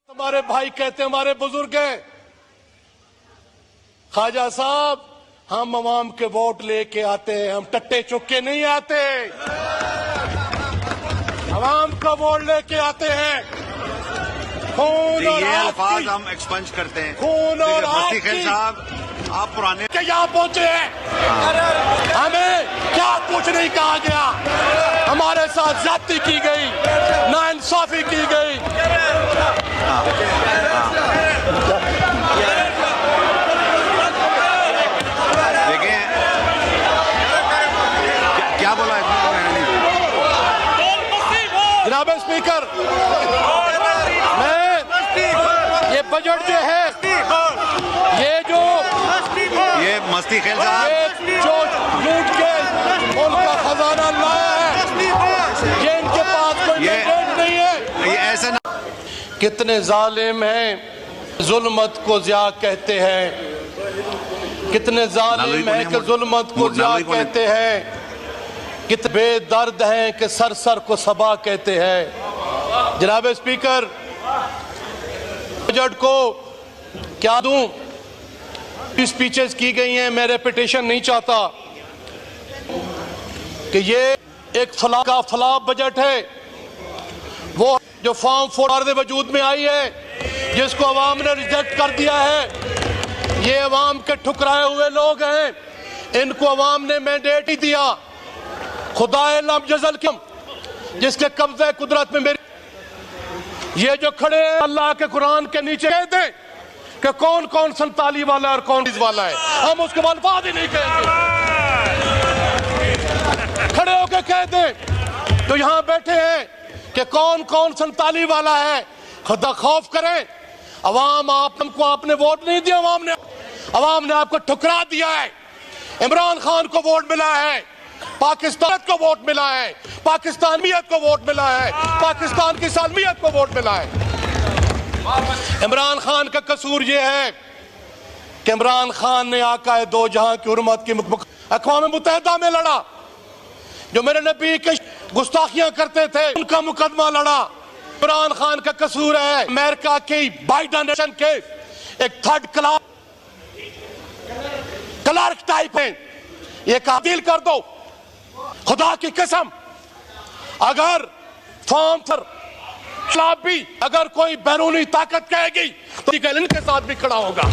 हमारे भाई कहते हैं, हमारे बुजुर्ग हैं, ख्वाजा साहब हम अवाम के वोट लेके आते हैं, हम टट्टे चुक्के नहीं आते, अवाम का वोट लेके आते हैं। खून और ये अल्फाज हम एक्सपंज करते हैं। खून और मस्ती खेल साहब आप पुराने के यहाँ पहुंचे हैं, हमें क्या कुछ नहीं कहा गया, हमारे साथ ज्यादती की गई, नाइंसाफी की गई। देखिए क्या बोला है जनाब स्पीकर, मैं ये बजट जो है, ये मस्ती खेल साहब जो लूट के उनका खजाना लाया है, ये इनके पास कोई मैंडेट नहीं है। ये ऐसा ना, कितने जालिम हैं, जुल्मत को ज़िया कहते हैं, कितने जालिम हैं कि जुल्मत को ज़िया कहते हैं, कितने बेदर्द हैं कि सर सर को सबा कहते हैं। जनाब स्पीकर, बजट को क्या दूं, स्पीचेस की गई हैं, मैं रेपिटेशन नहीं चाहता कि ये एक फला का फला बजट है, वो जो फॉर्म 4 वजूद में आई है, जिसको अवाम ने रिजेक्ट कर दिया है। ये अवाम के ठुकराए हुए लोग हैं, इनको अवाम ने मैंडेट ही दिया। खुदाए लम जज़ल क्यों, जिसके कब्जे कुदरत में मेरी, ये जो खड़े हैं अल्लाह के कुरान के नीचे कह दें कि कौन कौन संताली वाला है और कौन इस वाला है, हम उसके बाद बात ही नहीं कहेंगे। खड़े होकर कह दें तो यहां बैठे हैं कि कौन कौन संताली वाला है, खुदा खौफ करें। अवाम आपको आपने वोट नहीं दिया, अवाम ने आपको ठुकरा दिया है। इमरान खान को वोट मिला है, पाकिस्तान को वोट मिला है, पाकिस्तानियत को वोट मिला है, पाकिस्तान की सालमियत को वोट मिला है। इमरान खान का कसूर यह है कि इमरान खान ने आका दो जहां की हुर्मत की अक़वाम मुत्तहिदा में लड़ा, जो मेरे नबी के गुस्ताखियां करते थे उनका मुकदमा लड़ा। इमरान खान का कसूर है अमेरिका की बाइडेन नेशन के एक थर्ड क्लास क्लर्क टाइप है, ये तब्दील कर दो। खुदा की कसम, अगर फॉर्म पर खिलाफ भी अगर कोई बैरूनी ताकत कहेगी तो इनके साथ भी खड़ा होगा।